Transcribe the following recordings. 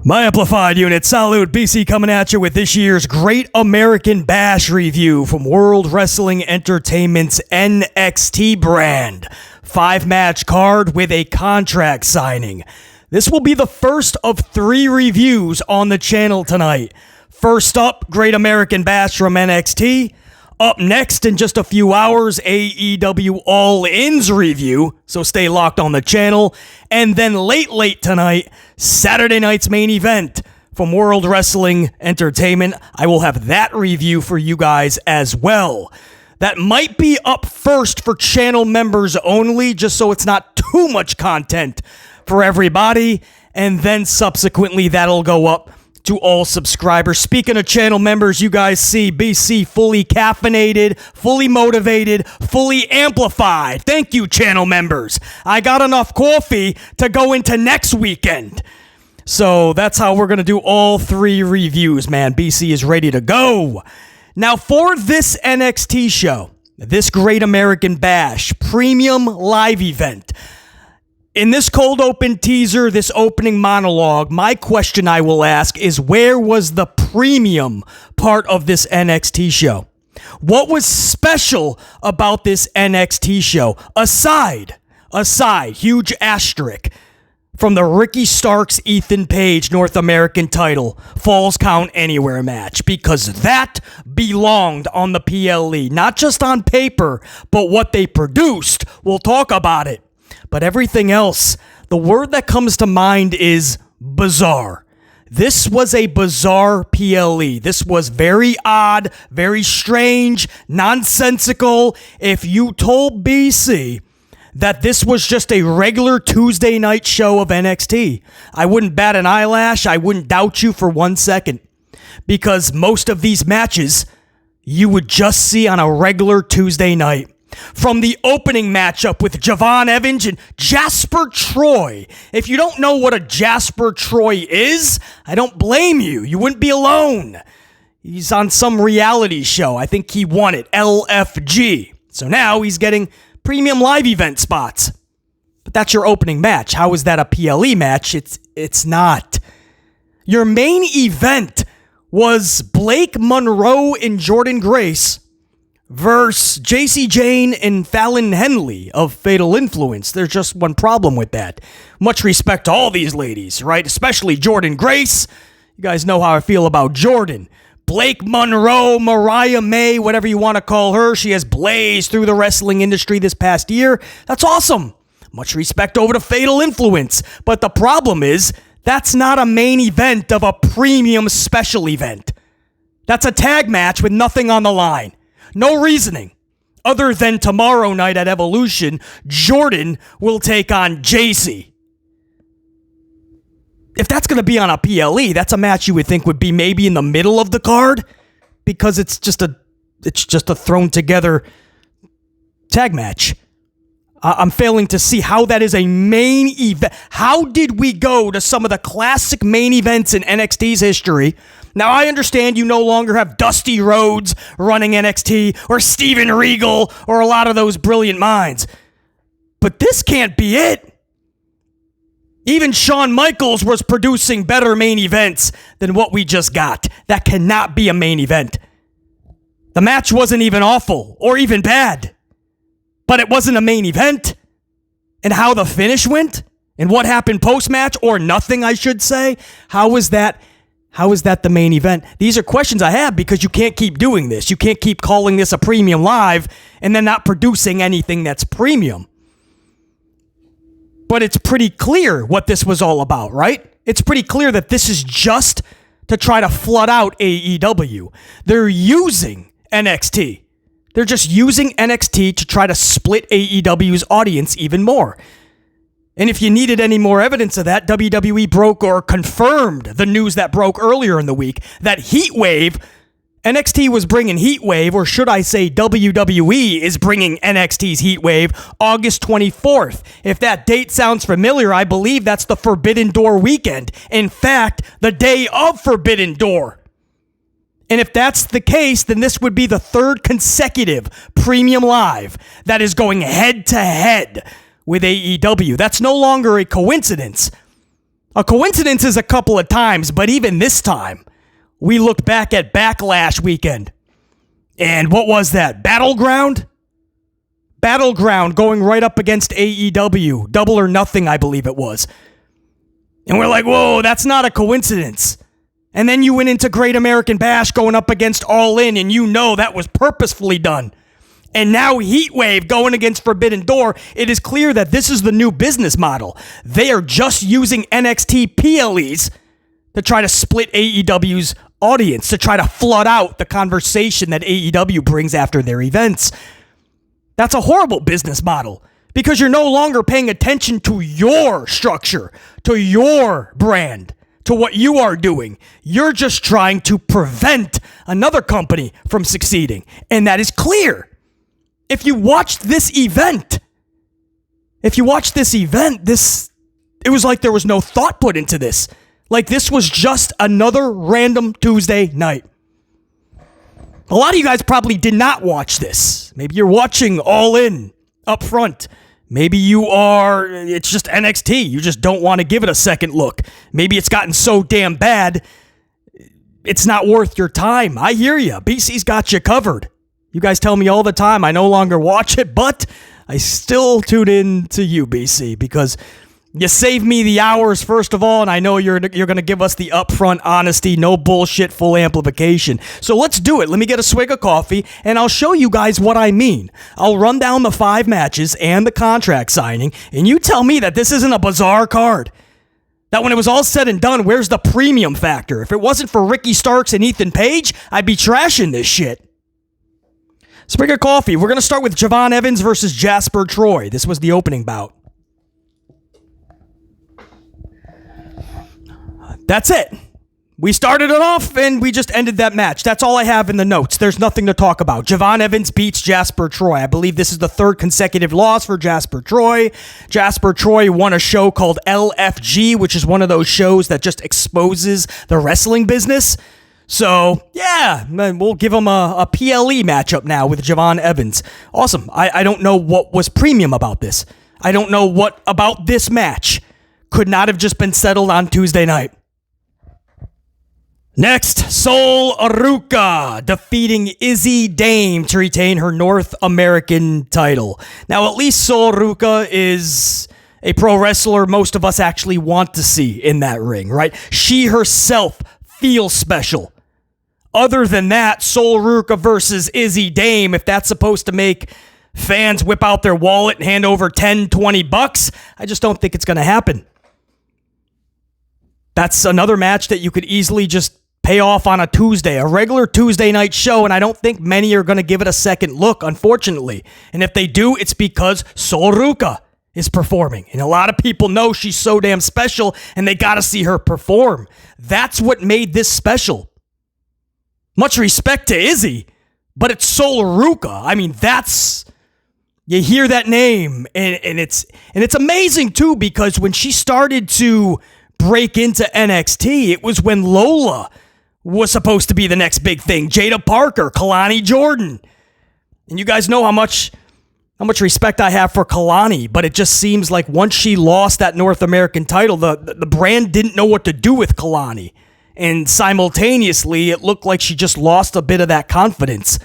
My amplified unit, salute, BC coming at you with this year's Great American Bash review from World Wrestling Entertainment's NXT brand. 5-match card with a contract signing. This will be the first of 3 reviews on the channel tonight. First up, Great American Bash from NXT. Up next in just a few hours, AEW All In's review, so stay locked on the channel. And then late tonight, Saturday night's main event from World Wrestling Entertainment. I will have that review for you guys as well. That might be up first for channel members only, just so it's not too much content for everybody. And then subsequently, that'll go up to all subscribers. Speaking of channel members, you guys see BC fully caffeinated, fully motivated, fully amplified. Thank you, channel members. I got enough coffee to go into next weekend. So that's how we're going to do all 3 reviews, man. BC is ready to go. Now, for this NXT show, this Great American Bash premium live event, in this cold open teaser, this opening monologue, my question I will ask is, where was the premium part of this NXT show? What was special about this NXT show? Aside, huge asterisk, from the Ricky Starks, Ethan Page North American title, Falls Count Anywhere match, because that belonged on the PLE. Not just on paper, but what they produced. We'll talk about it. But everything else, the word that comes to mind is bizarre. This was a bizarre PLE. This was very odd, very strange, nonsensical. If you told BC that this was just a regular Tuesday night show of NXT, I wouldn't bat an eyelash. I wouldn't doubt you for 1 second. Because most of these matches you would just see on a regular Tuesday night. From the opening matchup with Javon Evans and Jasper Troy. If you don't know what a Jasper Troy is, I don't blame you. You wouldn't be alone. He's on some reality show. I think he won it, LFG. So now he's getting premium live event spots. But that's your opening match. How is that a PLE match? It's not. Your main event was Blake Monroe and Jordynne Grace versus Jacey Jane and Fallon Henley of Fatal Influence. There's just one problem with that. Much respect to all these ladies, right? Especially Jordynne Grace. You guys know how I feel about Jordynne. Blake Monroe, Mariah May, whatever you want to call her. She has blazed through the wrestling industry this past year. That's awesome. Much respect over to Fatal Influence. But the problem is, that's not a main event of a premium special event. That's a tag match with nothing on the line. No reasoning, other than tomorrow night at Evolution, Jordynne will take on Jacey. If that's going to be on a PLE, that's a match you would think would be maybe in the middle of the card, because it's just a thrown together tag match. I'm failing to see how that is a main event. How did we go to some of the classic main events in NXT's history? Now, I understand you no longer have Dusty Rhodes running NXT, or Steven Regal, or a lot of those brilliant minds. But this can't be it. Even Shawn Michaels was producing better main events than what we just got. That cannot be a main event. The match wasn't even awful, or even bad. But it wasn't a main event. And how the finish went, and what happened post-match, or nothing, I should say, how is that the main event? These are questions I have, because you can't keep doing this. You can't keep calling this a premium live and then not producing anything that's premium. But it's pretty clear what this was all about, right? It's pretty clear that this is just to try to flood out AEW. They're using NXT. They're just using NXT to try to split AEW's audience even more. And if you needed any more evidence of that, WWE broke or confirmed the news that broke earlier in the week that Heatwave, NXT was bringing Heatwave, or should I say WWE is bringing NXT's Heatwave, August 24th. If that date sounds familiar, I believe that's the Forbidden Door weekend. In fact, the day of Forbidden Door. And if that's the case, then this would be the 3rd consecutive premium live that is going head to head with AEW. That's no longer a coincidence. A coincidence is a couple of times, but even this time, we looked back at Backlash weekend. And what was that? Battleground? Battleground going right up against AEW. Double or Nothing, I believe it was. And we're like, whoa, that's not a coincidence. And then you went into Great American Bash going up against All In, and you know that was purposefully done. And now Heatwave going against Forbidden Door. It is clear that this is the new business model. They are just using NXT PLEs to try to split AEW's audience, to try to flood out the conversation that AEW brings after their events. That's a horrible business model because you're no longer paying attention to your structure, to your brand, to what you are doing. You're just trying to prevent another company from succeeding. And that is clear. If you watched this event, it was like there was no thought put into this. Like this was just another random Tuesday night. A lot of you guys probably did not watch this. Maybe you're watching All In up front. Maybe it's just NXT. You just don't want to give it a second look. Maybe it's gotten so damn bad, it's not worth your time. I hear you. BC's got you covered. You guys tell me all the time I no longer watch it, but I still tune in to you, BC, because you save me the hours, first of all, and I know you're going to give us the upfront honesty, no bullshit, full amplification. So let's do it. Let me get a swig of coffee, and I'll show you guys what I mean. I'll run down the 5 matches and the contract signing, and you tell me that this isn't a bizarre card. That when it was all said and done, where's the premium factor? If it wasn't for Ricky Starks and Ethan Page, I'd be trashing this shit. Swig of coffee. We're going to start with Javon Evans versus Jasper Troy. This was the opening bout. That's it. We started it off and we just ended that match. That's all I have in the notes. There's nothing to talk about. Javon Evans beats Jasper Troy. I believe this is the 3rd consecutive loss for Jasper Troy. Jasper Troy won a show called LFG, which is one of those shows that just exposes the wrestling business. So, yeah, we'll give him a PLE matchup now with Javon Evans. Awesome. I don't know what was premium about this. I don't know what about this match could not have just been settled on Tuesday night. Next, Sol Ruca defeating Izzy Dame to retain her North American title. Now, at least Sol Ruca is a pro wrestler most of us actually want to see in that ring, right? She herself feels special. Other than that, Sol Ruca versus Izzy Dame, if that's supposed to make fans whip out their wallet and hand over $10-20, I just don't think it's going to happen. That's another match that you could easily just pay off on a Tuesday, a regular Tuesday night show, and I don't think many are going to give it a second look, unfortunately. And if they do, it's because Sol Ruca is performing. And a lot of people know she's so damn special, and they got to see her perform. That's what made this special. Much respect to Izzy, but it's Sol Ruca. I mean, you hear that name, and it's amazing too, because when she started to break into NXT, it was when Lola was supposed to be the next big thing. Jada Parker, Kalani Jordynne. And you guys know how much respect I have for Kalani, but it just seems like once she lost that North American title, the brand didn't know what to do with Kalani. And simultaneously, it looked like she just lost a bit of that confidence.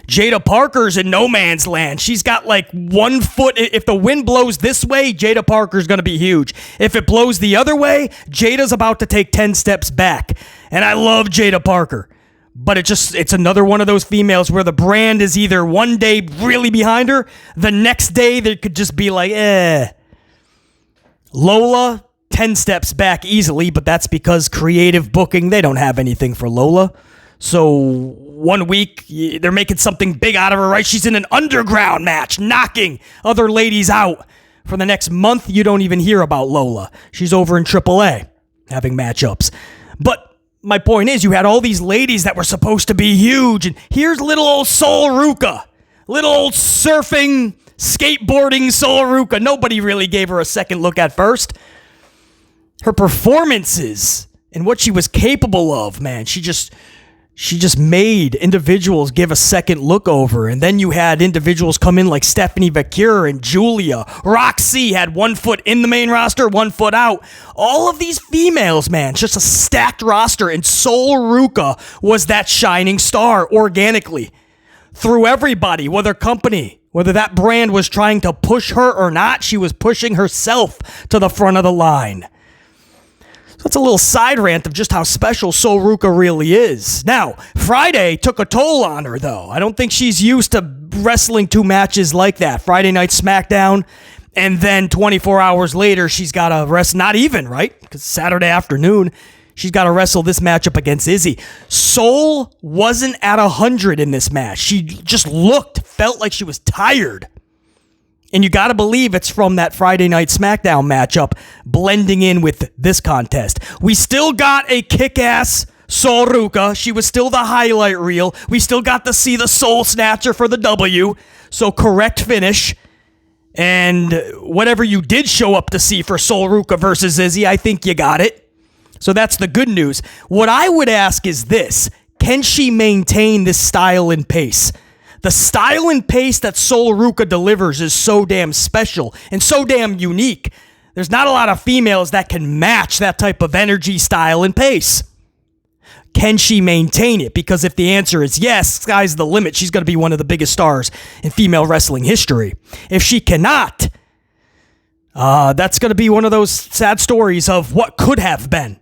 Jada Parker's in no man's land. She's got like 1 foot. If the wind blows this way, Jada Parker's going to be huge. If it blows the other way, Jada's about to take 10 steps back. And I love Jada Parker. But it's another one of those females where the brand is either one day really behind her, the next day they could just be like, Lola, 10 steps back easily, but that's because creative booking, they don't have anything for Lola. So 1 week, they're making something big out of her, right? She's in an underground match, knocking other ladies out. For the next month, you don't even hear about Lola. She's over in AAA having matchups. But my point is, you had all these ladies that were supposed to be huge, and here's little old Sol Ruca, little old surfing, skateboarding Sol Ruca. Nobody really gave her a second look at first. Her performances and what she was capable of, man, She just made individuals give a second look over. And then you had individuals come in like Stephanie Vacure and Julia. Roxy had 1 foot in the main roster, 1 foot out. All of these females, man, just a stacked roster. And Sol Ruca was that shining star organically. Through everybody, whether that brand was trying to push her or not, she was pushing herself to the front of the line. So that's a little side rant of just how special Sol Ruca really is. Now, Friday took a toll on her, though. I don't think she's used to wrestling 2 matches like that. Friday night SmackDown, and then 24 hours later, she's got to wrestle, not even, right? Because Saturday afternoon, she's got to wrestle this matchup against Izzy. Sol wasn't at 100 in this match. She just felt like she was tired. And you got to believe it's from that Friday night SmackDown matchup blending in with this contest. We still got a kick-ass Sol Ruca. She was still the highlight reel. We still got to see the Soul Snatcher for the W. So correct finish. And whatever you did show up to see for Sol Ruca versus Izzy, I think you got it. So that's the good news. What I would ask is this. Can she maintain this style and pace? The style and pace that Sol Ruca delivers is so damn special and so damn unique. There's not a lot of females that can match that type of energy, style, and pace. Can she maintain it? Because if the answer is yes, sky's the limit. She's going to be one of the biggest stars in female wrestling history. If she cannot, that's going to be one of those sad stories of what could have been.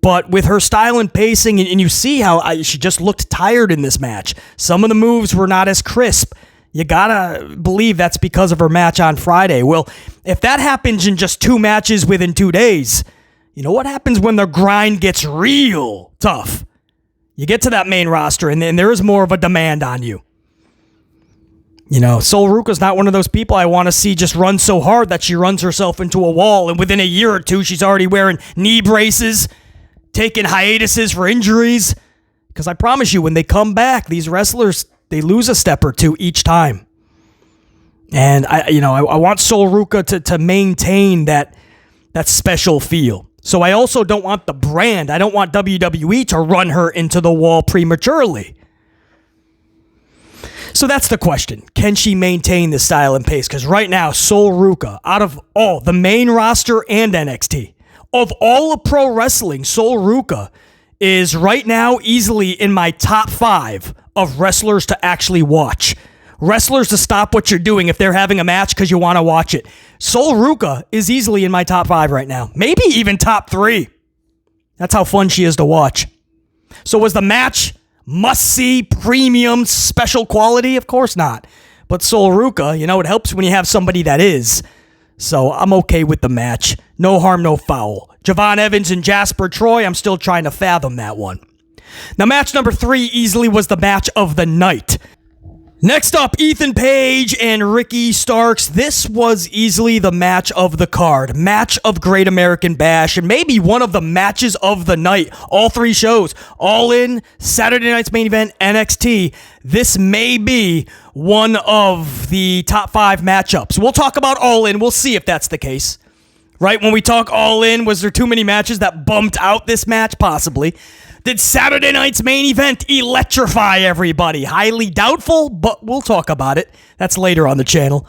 But with her style and pacing, and you see how she just looked tired in this match. Some of the moves were not as crisp. You gotta believe that's because of her match on Friday. Well, if that happens in just 2 matches within 2 days, you know what happens when the grind gets real tough? You get to that main roster, and then there is more of a demand on you. You know, Sol Ruca's not one of those people I want to see just run so hard that she runs herself into a wall, and within a year or 2, she's already wearing knee braces, taking hiatuses for injuries, because I promise you, when they come back, these wrestlers, they lose a step or 2 each time. And I want Sol Ruca to maintain that special feel. So I also don't want the brand, I don't want WWE to run her into the wall prematurely. So that's the question. Can she maintain the style and pace? Because right now, Sol Ruca, out of all the main roster and NXT, of all of pro wrestling, Sol Ruca is right now easily in my top 5 of wrestlers to actually watch. Wrestlers to stop what you're doing if they're having a match because you want to watch it. Sol Ruca is easily in my top 5 right now. Maybe even top 3. That's how fun she is to watch. So was the match must-see, premium, special quality? Of course not. But Sol Ruca, it helps when you have somebody that is. So I'm okay with the match. No harm, no foul. Javon Evans and Jasper Troy, I'm still trying to fathom that one. Now, match number 3 easily was the match of the night. Next up, Ethan Page and Ricky Starks. This was easily the match of the card. Match of Great American Bash, and maybe one of the matches of the night. All 3 shows. All In, Saturday night's main event, NXT. This may be one of the top 5 matchups. We'll talk about All In. We'll see if that's the case. Right? When we talk All In, was there too many matches that bumped out this match? Possibly. Did Saturday night's main event electrify everybody? Highly doubtful, but we'll talk about it. That's later on the channel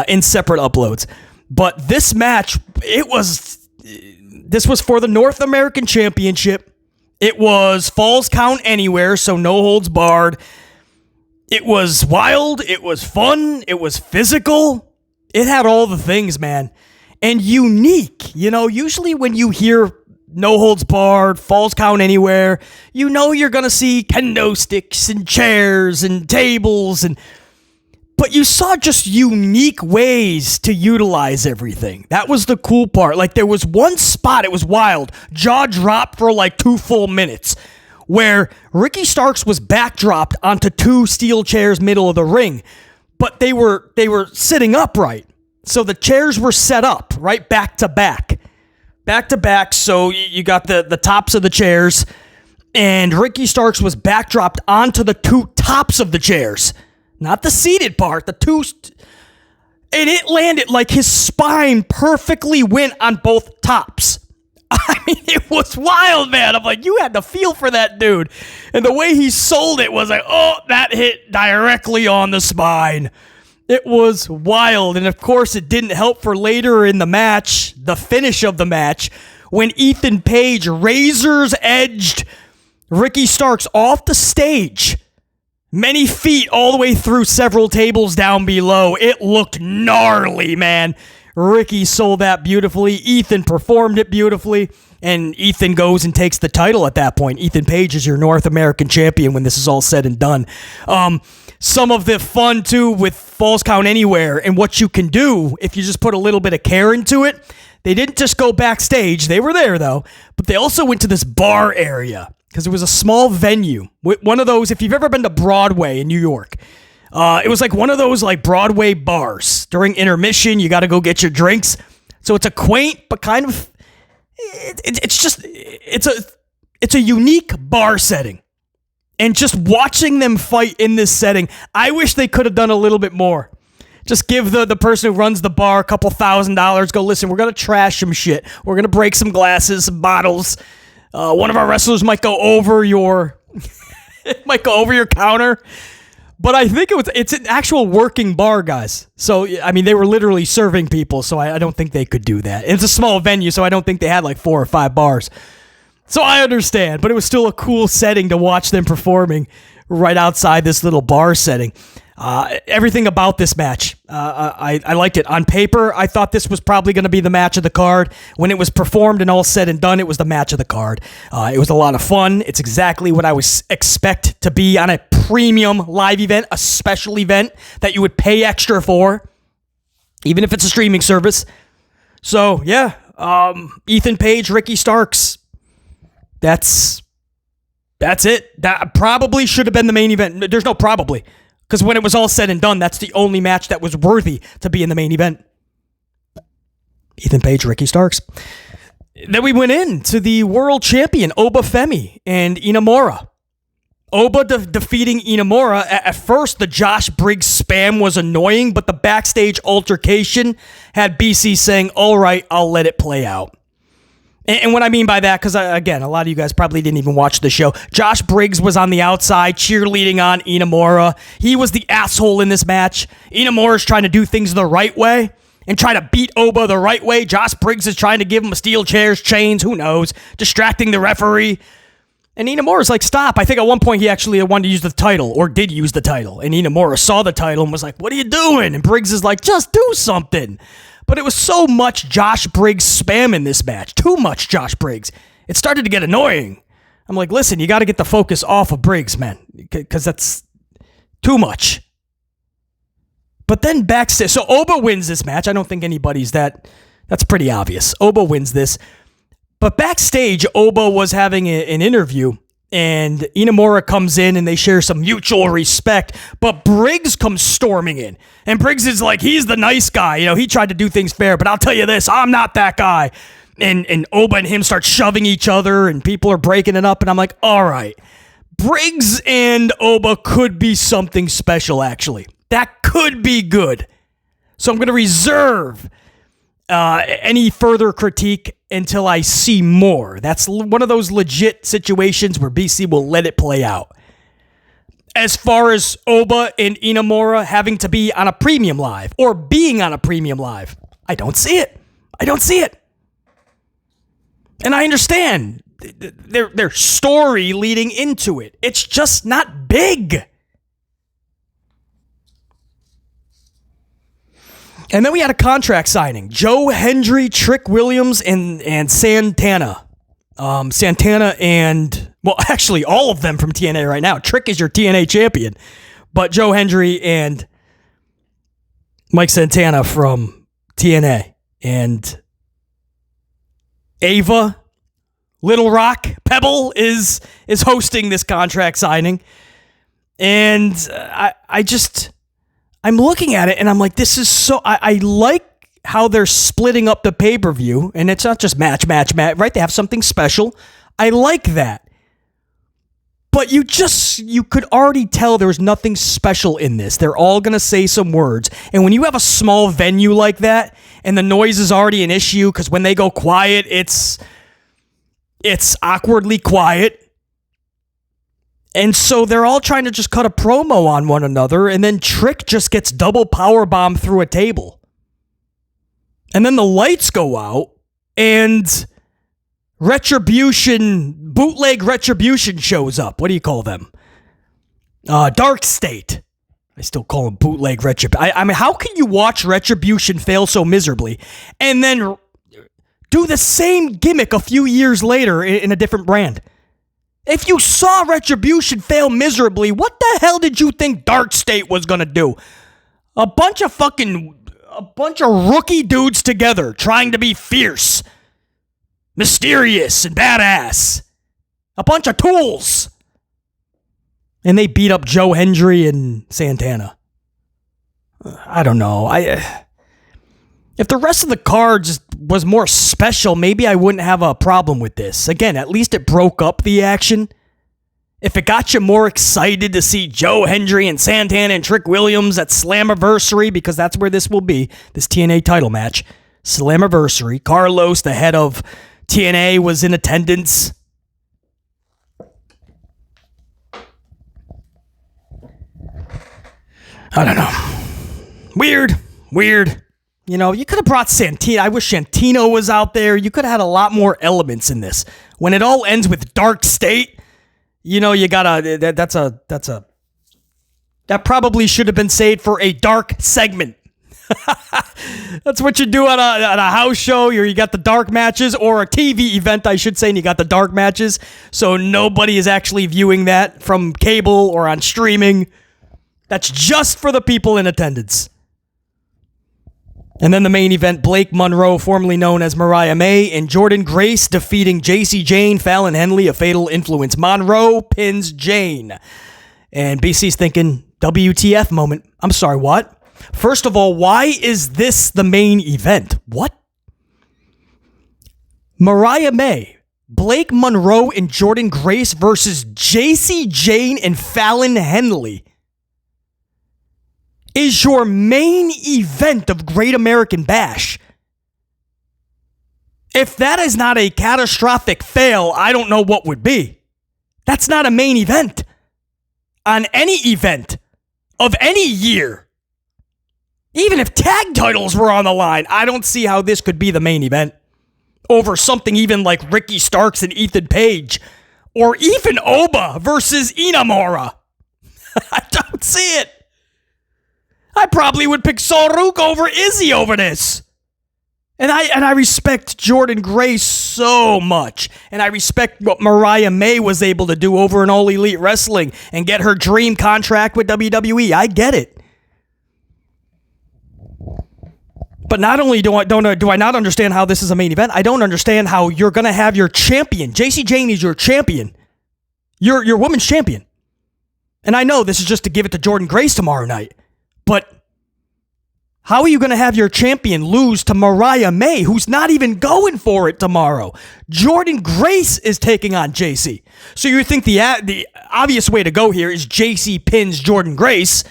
in separate uploads. But this match, this was for the North American Championship. It was Falls Count Anywhere, so no holds barred. It was wild. It was fun. It was physical. It had all the things, man. And unique. Usually when you hear no holds barred, Falls Count Anywhere, you're going to see kendo sticks and chairs and tables, but you saw just unique ways to utilize everything. That was the cool part. Like, there was one spot, it was wild, jaw dropped for like 2 full minutes, where Ricky Starks was backdropped onto 2 steel chairs middle of the ring, but they were sitting upright. So the chairs were set up, right, back to back. Back to back, so you got the tops of the chairs, and Ricky Starks was backdropped onto the 2 tops of the chairs. Not the seated part, the 2... And it landed like his spine perfectly went on both tops. I mean, it was wild, man. I'm like, you had the feel for that dude. And the way he sold it was like, oh, that hit directly on the spine. It was wild. And of course, it didn't help for later in the match, the finish of the match, when Ethan Page razors edged Ricky Starks off the stage, many feet all the way through several tables down below. It looked gnarly, man. Ricky sold that beautifully. Ethan performed it beautifully. And Ethan goes and takes the title at that point. Ethan Page is your North American champion when this is all said and done. Some of the fun, too, with Falls Count Anywhere and what you can do if you just put a little bit of care into it. They didn't just go backstage. They were there, though. But they also went to this bar area because it was a small venue. One of those, if you've ever been to Broadway in New York, it was like one of those like Broadway bars. During intermission, you got to go get your drinks. So it's a quaint, but kind of, it's a unique bar setting. And just watching them fight in this setting, I wish they could have done a little bit more. Just give the person who runs the bar a couple $1,000s. Go, listen, we're going to trash some shit. We're going to break some glasses, some bottles. One of our wrestlers might go over your counter. But I think it's an actual working bar, guys. So, I mean, they were literally serving people, so I don't think they could do that. And it's a small venue, so I don't think they had like 4 or 5 bars. So I understand, but it was still a cool setting to watch them performing right outside this little bar setting. Everything about this match, I liked it. On paper, I thought this was probably going to be the match of the card. When it was performed and all said and done, it was the match of the card. It was a lot of fun. It's exactly what I would expect to be on a premium live event, a special event that you would pay extra for, even if it's a streaming service. So, yeah, Ethan Page, Ricky Starks. That's it. That probably should have been the main event. There's no probably. Because when it was all said and done, that's the only match that was worthy to be in the main event. Ethan Page, Ricky Starks. Then we went into the world champion, Oba Femi, and Inamura. Oba defeating Inamura. At first, the Josh Briggs spam was annoying, but the backstage altercation had BC saying, all right, I'll let it play out. And what I mean by that, because again, a lot of you guys probably didn't even watch the show. Josh Briggs was on the outside cheerleading on Inamura. He was the asshole in this match. Inamura's trying to do things the right way and try to beat Oba the right way. Josh Briggs is trying to give him a steel chairs, chains, who knows, distracting the referee. And Inamura's like, stop. I think at one point he actually wanted to use the title, or did use the title. And Inamura saw the title and was like, what are you doing? And Briggs is like, just do something. But it was so much Josh Briggs spam in this match. Too much Josh Briggs. It started to get annoying. I'm like, listen, you got to get the focus off of Briggs, man. Because that's too much. But then backstage, so Oba wins this match. I don't think anybody's that's pretty obvious. Oba wins this. But backstage, Oba was having an interview. And Inamura comes in and they share some mutual respect. But Briggs comes storming in. And Briggs is like, he's the nice guy. You know, he tried to do things fair. But I'll tell you this, I'm not that guy. And Oba and him start shoving each other. And people are breaking it up. And I'm like, all right. Briggs and Oba could be something special, actually. That could be good. So I'm going to reserve any further critique until I see more. That's one of those legit situations where BC will let it play out. As far as Oba and Inamura having to be on a premium live or being on a premium live, I don't see it. And I understand their story leading into it. It's just not big. And then we had a contract signing. Joe Hendry, Trick Williams, and Santana. Santana and, well, actually, all of them from TNA right now. Trick is your TNA champion. But Joe Hendry and Mike Santana from TNA. And Ava, Little Rock, Pebble is hosting this contract signing. And I'm looking at it and I'm like, this is so, I like how they're splitting up the pay-per-view, and it's not just match, right? They have something special. I like that. But you could already tell there was nothing special in this. They're all going to say some words. And when you have a small venue like that, and the noise is already an issue, because when they go quiet, it's It's awkwardly quiet. And so they're all trying to just cut a promo on one another, and then Trick just gets double powerbombed through a table. And then the lights go out, and bootleg Retribution shows up. What do you call them? Dark State. I still call them bootleg Retribution. I mean, how can you watch Retribution fail so miserably and then do the same gimmick a few years later in a different brand? If you saw Retribution fail miserably, what the hell did you think Dark State was going to do? A bunch of rookie dudes together trying to be fierce, mysterious, and badass. A bunch of tools. And they beat up Joe Hendry and Santana. I don't know. If the rest of the card just was more special, maybe I wouldn't have a problem with this. Again, at least it broke up the action. If it got you more excited to see Joe Hendry and Santana and Trick Williams at Slammiversary, because that's where this will be, this TNA title match. Slammiversary. Carlos, the head of TNA, was in attendance. I don't know. Weird. You know, you could have brought Santino. I wish Santino was out there. You could have had a lot more elements in this. When it all ends with Dark State, you know, you gotta, that probably should have been saved for a dark segment. That's what you do on a house show. You got the dark matches, or a TV event, I should say, and you got the dark matches. So nobody is actually viewing that from cable or on streaming. That's just for the people in attendance. And then the main event, Blake Monroe, formerly known as Mariah May, and Jordynne Grace defeating Jacey Jane, Fallon Henley, a fatal influence. Monroe pins Jane. And BC's thinking, WTF moment. I'm sorry, what? First of all, why is this the main event? What? Mariah May, Blake Monroe, and Jordynne Grace versus Jacey Jane and Fallon Henley is your main event of Great American Bash. If that is not a catastrophic fail, I don't know what would be. That's not a main event on any event of any year. Even if tag titles were on the line, I don't see how this could be the main event over something even like Ricky Starks and Ethan Page, or even Oba versus Inamura. I don't see it. I probably would pick Ruca over Izzy over this. And I respect Jordynne Grace so much. And I respect what Mariah May was able to do over in All Elite Wrestling and get her dream contract with WWE. I get it. But not only do I not understand how this is a main event, I don't understand how you're going to have your champion. Jacey Jane is your champion. Your women's champion. And I know this is just to give it to Jordynne Grace tomorrow night. But how are you going to have your champion lose to Mariah May, who's not even going for it tomorrow? Jordynne Grace is taking on Jacey. So you think the obvious way to go here is Jacey pins Jordynne Grace,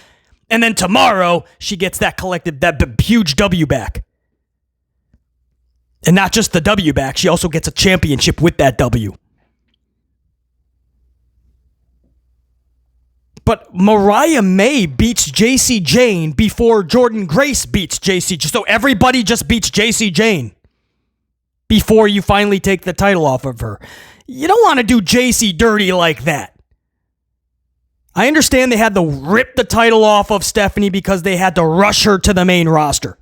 and then tomorrow she gets that huge W back. And not just the W back, she also gets a championship with that W. But Mariah May beats Jacey Jane before Jordynne Grace beats Jacey. So everybody just beats Jacey Jane before you finally take the title off of her. You don't want to do Jacey dirty like that. I understand they had to rip the title off of Stephanie because they had to rush her to the main roster.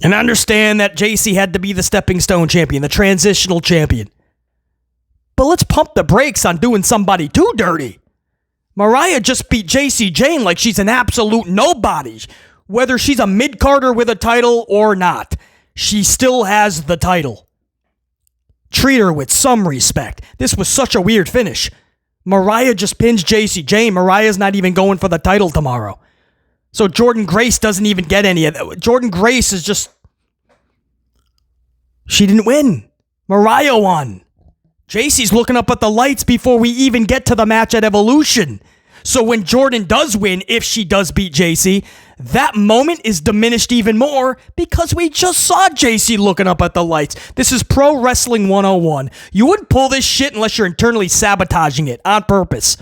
And I understand that Jacey had to be the stepping stone champion, the transitional champion. But let's pump the brakes on doing somebody too dirty. Mariah just beat Jacey Jane like she's an absolute nobody. Whether she's a mid-carder with a title or not, she still has the title. Treat her with some respect. This was such a weird finish. Mariah just pins Jacey Jane. Mariah's not even going for the title tomorrow. So Jordynne Grace doesn't even get any of that. Jordynne Grace is just... She didn't win. Mariah won. Jacey's looking up at the lights before we even get to the match at Evolution. So when Jordynne does win, if she does beat Jacey, that moment is diminished even more because we just saw Jacey looking up at the lights. This is Pro Wrestling 101. You wouldn't pull this shit unless you're internally sabotaging it on purpose.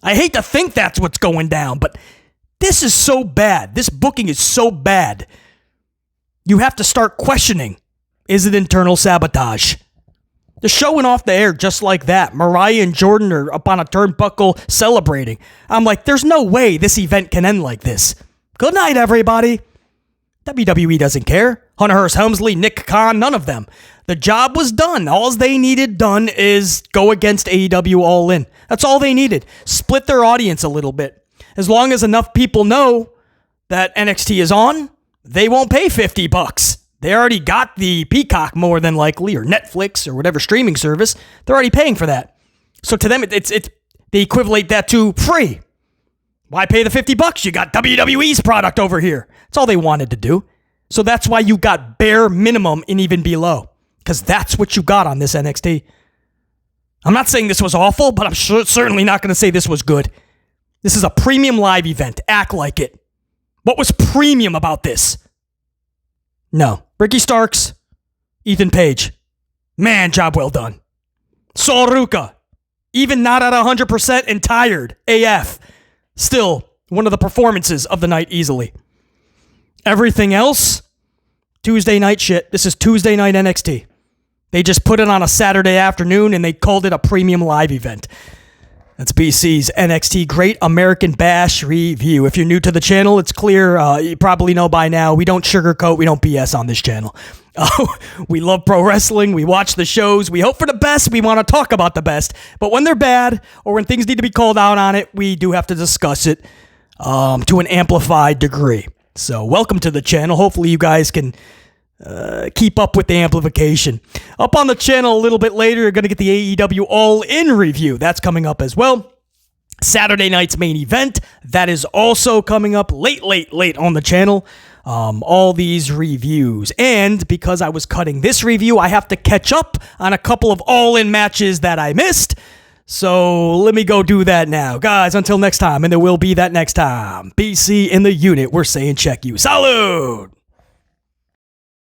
I hate to think that's what's going down, but this is so bad. This booking is so bad. You have to start questioning, is it internal sabotage? The show went off the air just like that. Mariah and Jordynne are up on a turnbuckle celebrating. I'm like, there's no way this event can end like this. Good night, everybody. WWE doesn't care. Hunter Hearst Helmsley, Nick Khan, none of them. The job was done. All they needed done is go against AEW All In. That's all they needed. Split their audience a little bit. As long as enough people know that NXT is on, they won't pay $50. They already got the Peacock more than likely, or Netflix, or whatever streaming service. They're already paying for that. So to them, it's they equivalent that to free. Why pay the $50? You got WWE's product over here. That's all they wanted to do. So that's why you got bare minimum and even below. Because that's what you got on this NXT. I'm not saying this was awful, but I'm certainly not going to say this was good. This is a premium live event. Act like it. What was premium about this? No. Ricky Starks, Ethan Page. Man, job well done. Sol Ruca. Even not at 100% and tired. AF. Still, one of the performances of the night easily. Everything else, Tuesday night shit. This is Tuesday night NXT. They just put it on a Saturday afternoon and they called it a premium live event. That's BC's NXT Great American Bash review. If you're new to the channel, it's clear. You probably know by now, we don't sugarcoat, we don't BS on this channel. We love pro wrestling. We watch the shows. We hope for the best. We want to talk about the best. But when they're bad or when things need to be called out on it, we do have to discuss it to an amplified degree. So welcome to the channel. Hopefully you guys can keep up with the amplification. Up on the channel a little bit later, you're going to get the AEW All In review. That's coming up as well. Saturday night's main event. That is also coming up late on the channel. All these reviews. And because I was cutting this review, I have to catch up on a couple of all-in matches that I missed. So let me go do that now. Guys, until next time, and there will be that next time. BC in the unit, we're saying check you. Salute!